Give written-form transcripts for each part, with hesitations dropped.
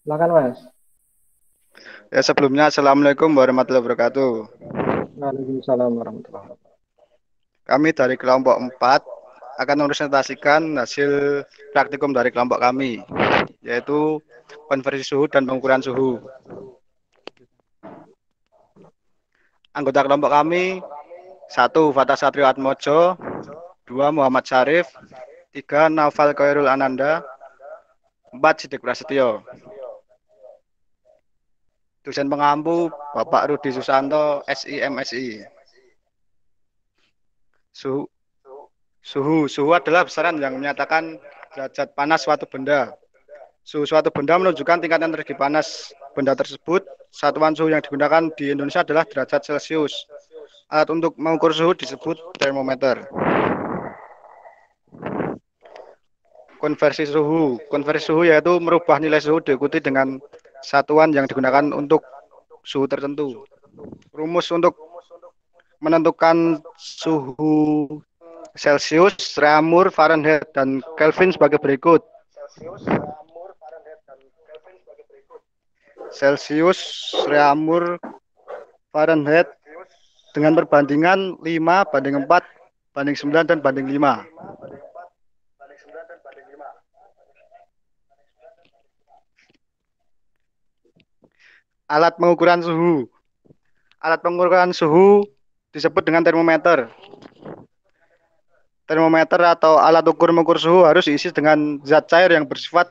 Silakan Mas. Ya sebelumnya Assalamualaikum warahmatullahi wabarakatuh. Waalaikumsalam warahmatullahi wabarakatuh. Kami dari kelompok 4 akan mepresentasikan hasil praktikum dari kelompok kami, yaitu konversi suhu dan pengukuran suhu. Anggota kelompok kami, satu Fata Satrio Atmojo, dua Muhammad Syarif, tiga Naufal Khairul Ananda, empat Sidik Prasetyo. Dosen pengampu Bapak Rudi Susanto, SIMSI. Suhu, suhu adalah besaran yang menyatakan derajat panas suatu benda. Suhu suatu benda menunjukkan tingkat energi panas benda tersebut. Satuan suhu yang digunakan di Indonesia adalah derajat Celcius. Alat untuk mengukur suhu disebut termometer. Konversi suhu yaitu merubah nilai suhu diikuti dengan satuan yang digunakan untuk suhu tertentu. Rumus untuk menentukan suhu Celcius, Reaumur, Fahrenheit, dan Kelvin sebagai berikut. Celcius, Reaumur, Fahrenheit dengan perbandingan 5 banding 4 banding 9 dan banding 5. Alat pengukuran suhu. Alat pengukuran suhu disebut dengan termometer. Termometer atau alat ukur mengukur suhu harus diisi dengan zat cair yang bersifat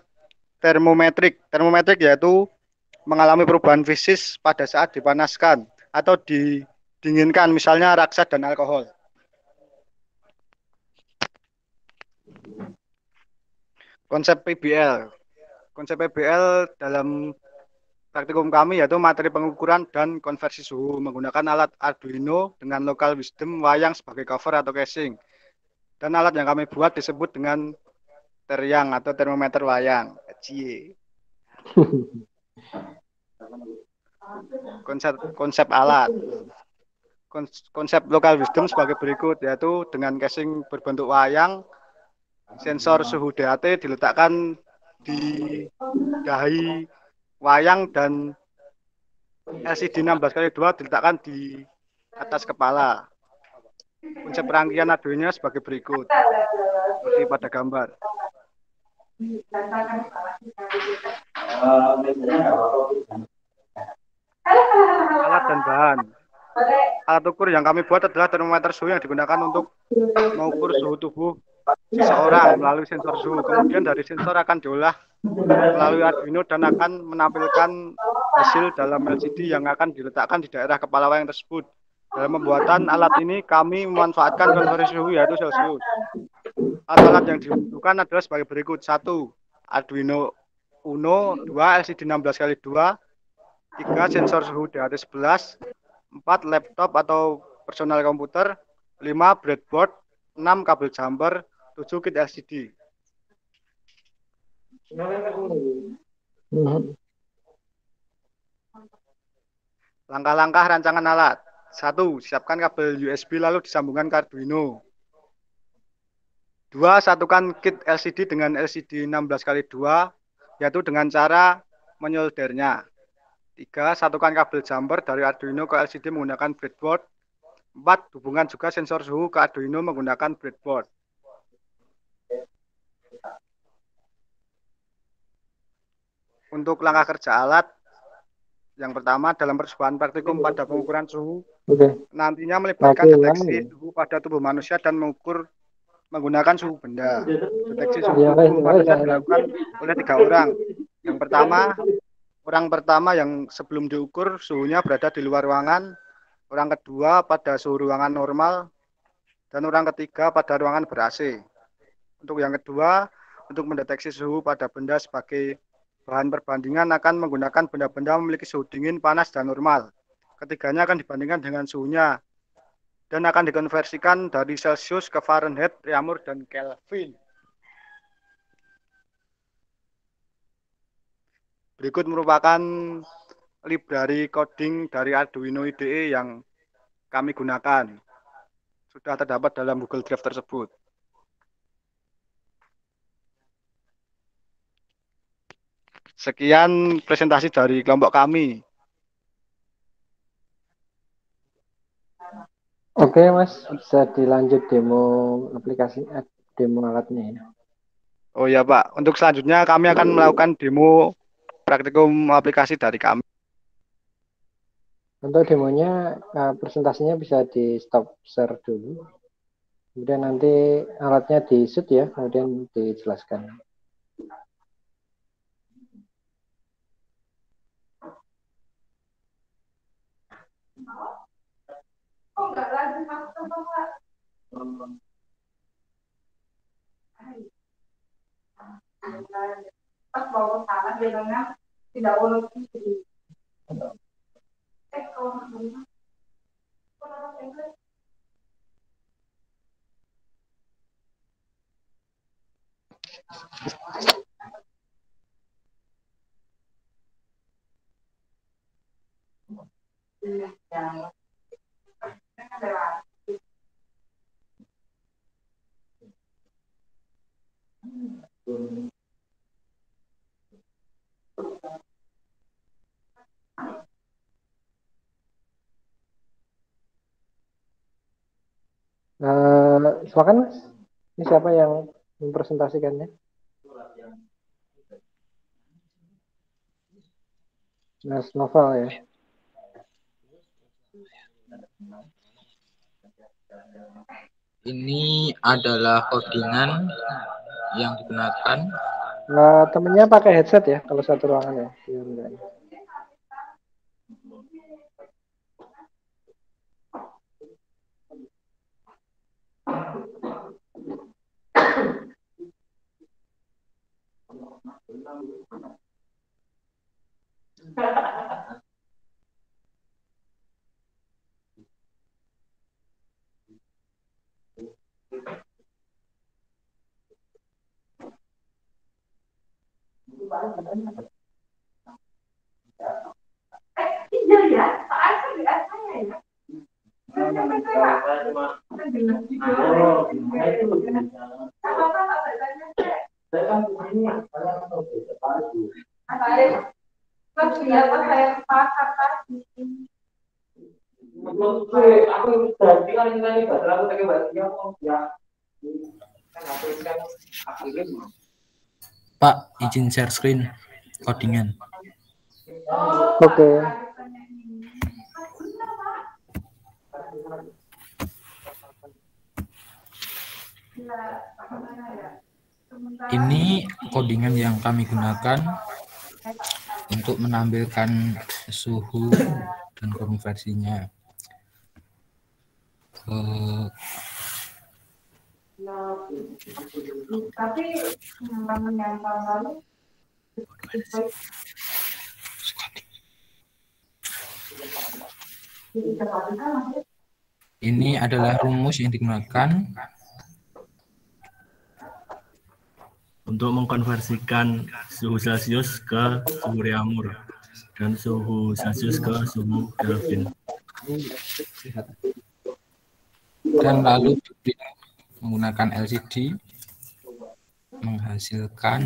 termometrik. Termometrik yaitu mengalami perubahan fisis pada saat dipanaskan atau didinginkan, misalnya raksa dan alkohol. Konsep PBL. Konsep PBL dalam praktikum kami yaitu materi pengukuran dan konversi suhu menggunakan alat Arduino dengan local wisdom wayang sebagai cover atau casing. Dan alat yang kami buat disebut dengan teriang atau termometer wayang. Cie. Konsep alat. Konsep local wisdom sebagai berikut, yaitu dengan casing berbentuk wayang, sensor suhu DAT diletakkan di dahi wayang dan LCD 16x2 diletakkan di atas kepala. Konsep rangkaian Arduino sebagai berikut, seperti pada gambar. Alat dan bahan. Alat ukur yang kami buat adalah termometer suhu yang digunakan untuk mengukur suhu tubuh seseorang melalui sensor suhu. Kemudian dari sensor akan diolah melalui Arduino dan akan menampilkan hasil dalam LCD yang akan diletakkan di daerah kepala wayang tersebut. Dalam pembuatan alat ini kami memanfaatkan konversi suhu yaitu Celcius. Alat-alat yang dibutuhkan adalah sebagai berikut. Satu, Arduino Uno, dua LCD 16x2, tiga sensor suhu DHT11, empat laptop atau personal komputer, lima breadboard, enam kabel jumper, tujuh kit LCD. Langkah-langkah rancangan alat. Satu, siapkan kabel USB lalu disambungkan ke Arduino. Dua, satukan kit LCD dengan LCD 16x2, yaitu dengan cara menyoldernya. Tiga, satukan kabel jumper dari Arduino ke LCD menggunakan breadboard. Empat, hubungkan juga sensor suhu ke Arduino menggunakan breadboard. Untuk langkah kerja alat, yang pertama dalam percobaan praktikum pada pengukuran suhu, Oke, nantinya melibatkan latihan deteksi ya. suhu pada tubuh manusia dan mengukur menggunakan suhu benda. Deteksi suhu Ya, tubuh wes, manusia dilakukan oleh tiga orang. Yang pertama, orang pertama yang sebelum diukur suhunya berada di luar ruangan, orang kedua pada suhu ruangan normal, dan orang ketiga pada ruangan ber-AC. Untuk yang kedua, untuk mendeteksi suhu pada benda sebagai bahan perbandingan akan menggunakan benda-benda memiliki suhu dingin, panas, dan normal. Ketiganya akan dibandingkan dengan suhunya dan akan dikonversikan dari Celcius ke Fahrenheit, Reaumur, dan Kelvin. Berikut merupakan library coding dari Arduino IDE yang kami gunakan. Sudah terdapat dalam Google Drive tersebut. Sekian presentasi dari kelompok kami. Oke, Mas, bisa dilanjut demo aplikasi, demo alatnya ya. Oh ya Pak, untuk selanjutnya kami akan melakukan demo praktikum aplikasi dari kami. Untuk demonya, presentasinya bisa di stop share dulu. Kemudian nanti alatnya di shoot ya, kemudian dijelaskan. Oh, enggak lagi masuk Pak. Pas bawa ke sana bilangnya tidak boleh gitu. Kalau Silakan Mas, ini siapa yang mempresentasikannya? Mas Novel ya. Ini adalah codingan yang digunakan. Temennya pakai headset ya, kalau satu ruangan ya. iya ya, saya ya. Pak, izin share screen codingan. Oke. Ini codingan yang kami gunakan untuk menampilkan suhu dan konversinya. Tapi yang tahun lalu ini adalah rumus yang digunakan untuk mengkonversikan suhu Celcius ke suhu Reaumur dan suhu Celcius ke suhu Kelvin. Dan lalu menggunakan LCD menghasilkan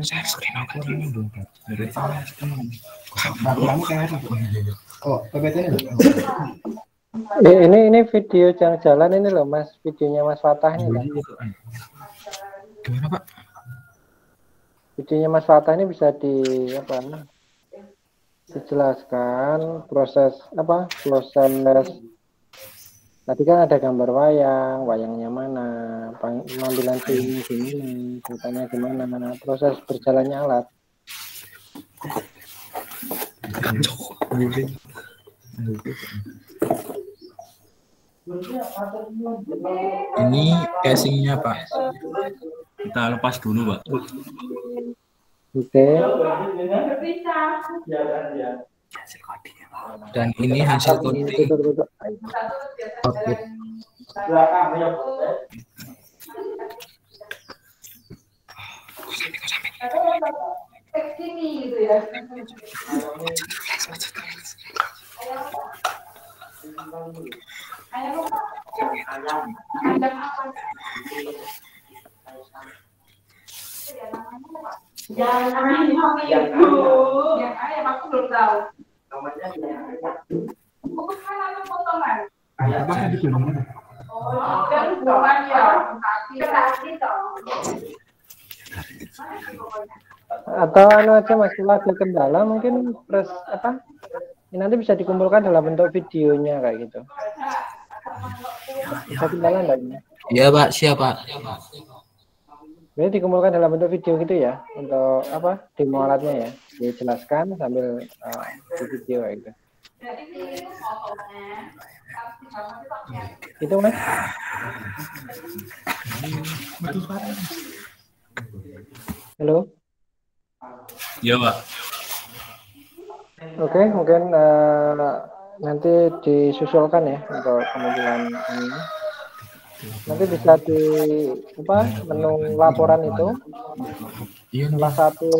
share screen ini video yang jalan ini loh Mas, videonya Mas Fatah ini kan. Gimana Pak? Videonya Mas Fatah ini bisa dijelaskan proses tadi kan ada gambar wayangnya mana, pengambilan suhunya gimana, ceritanya gimana, proses berjalannya alat. Ini casingnya Pak. Kita lepas dulu Pak. Oke. Dan ini hasil coding output. sini gitu ya. Jangan ibu. Yang ayam aku belum tahu. Bukan atau potongan? Oh, kan potongan ya. Kaki toh. Atau anu aja Mas, kalau ada kendala mungkin press apa? Ini nanti bisa dikumpulkan dalam bentuk videonya kayak gitu. Bisa kendala enggak ini? Iya Pak, siap Pak. Jadi dikumpulkan dalam bentuk video gitu ya, untuk apa? Demo alatnya ya, dijelaskan sambil di video kayak gitu. Itu Mas. Halo. Iya Pak. Oke, mungkin nanti disusulkan ya untuk pengumpulan ini. Nanti bisa di apa menu laporan itu. Salah satu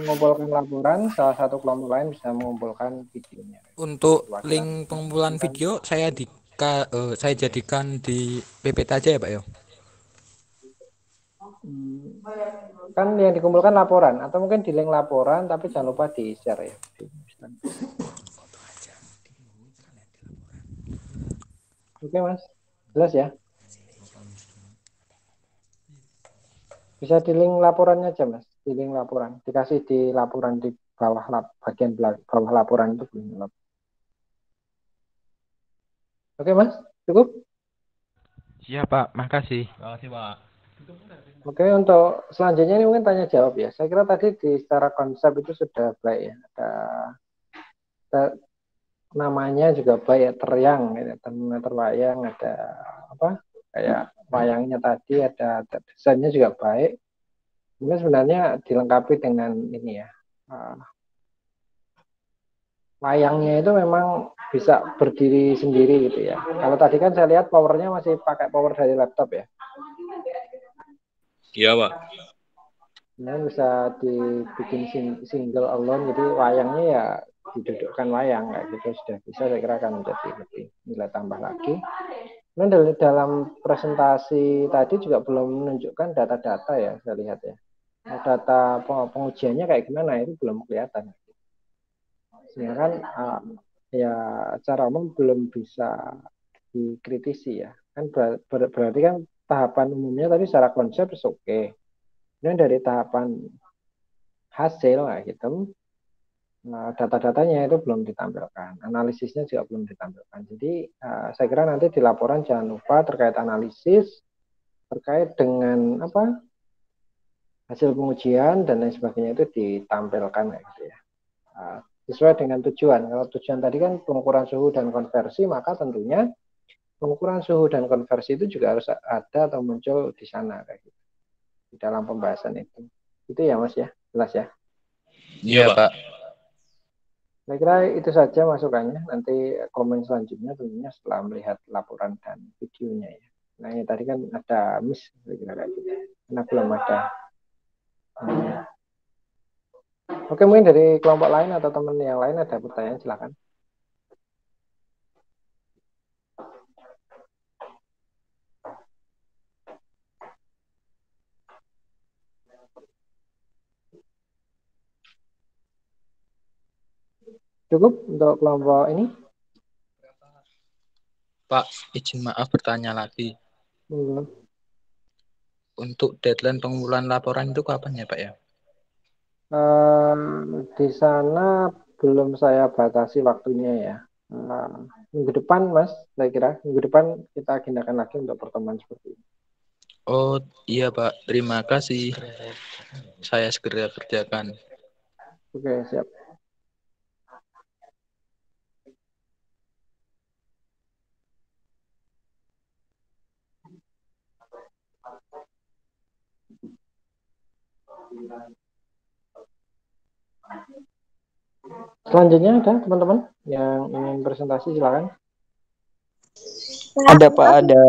mengumpulkan laporan, salah satu kelompok lain bisa mengumpulkan videonya. Untuk link pengumpulan video saya jadikan di PPT aja ya Pak ya. Kan yang dikumpulkan laporan atau mungkin di link laporan tapi jangan lupa di share ya. Oke Mas, jelas ya. Bisa di link laporannya aja Mas, di link laporan dikasih di laporan di bawah bagian bawah laporan itu. Oke Mas, cukup? Iya Pak, makasih. Terima kasih Pak. Oke, untuk selanjutnya ini mungkin tanya jawab ya. Saya kira tadi di secara konsep itu sudah baik ya. Ada namanya juga baik ya, teriang, ya, termometer wayang, ada apa? Kayak wayangnya tadi, ada desainnya juga baik. Mungkin sebenarnya dilengkapi dengan ini ya. Wayangnya itu memang bisa berdiri sendiri gitu ya. Kalau tadi kan saya lihat powernya masih pakai power dari laptop ya. Iya Pak. Nah, bisa dibikin single alone, jadi wayangnya ya didudukkan wayang kayak gitu sudah bisa, saya kira akan menjadi lebih nilai tambah lagi. Nah, dalam presentasi tadi juga belum menunjukkan data-data ya, saya lihat ya. Nah, data pengujiannya kayak gimana itu belum kelihatan. Sehingga kan ya secara umum belum bisa dikritisi ya. Kan berarti kan tahapan umumnya tadi secara konsep oke. Ini dari tahapan hasil gitu, data-datanya itu belum ditampilkan, analisisnya juga belum ditampilkan. Jadi saya kira nanti di laporan jangan lupa terkait analisis, terkait dengan apa hasil pengujian dan lain sebagainya itu ditampilkan gitu ya. Sesuai dengan tujuan. Kalau tujuan tadi kan pengukuran suhu dan konversi, maka tentunya pengukuran suhu dan konversi itu juga harus ada atau muncul di sana kayak gitu, di dalam pembahasan itu. Itu ya Mas ya, jelas ya. Iya Pak. Saya kira itu saja masukannya. Nanti komen selanjutnya tentunya setelah melihat laporan dan videonya ya. Nah ini tadi kan ada miss kayak gitu, karena belum ada. Oke, mungkin dari kelompok lain atau teman yang lain ada pertanyaan, silakan. Cukup untuk kelompok ini? Pak, izin maaf bertanya lagi. Untuk deadline pengumpulan laporan itu kapan ya Pak ya? Di sana belum saya batasi waktunya ya. Minggu depan Mas, saya kira minggu depan kita agendakan lagi untuk pertemuan seperti ini. Oh iya Pak, terima kasih. Saya segera kerjakan. Oke, siap. Selanjutnya ada teman-teman yang ingin presentasi, silakan. Ada Pak, ada.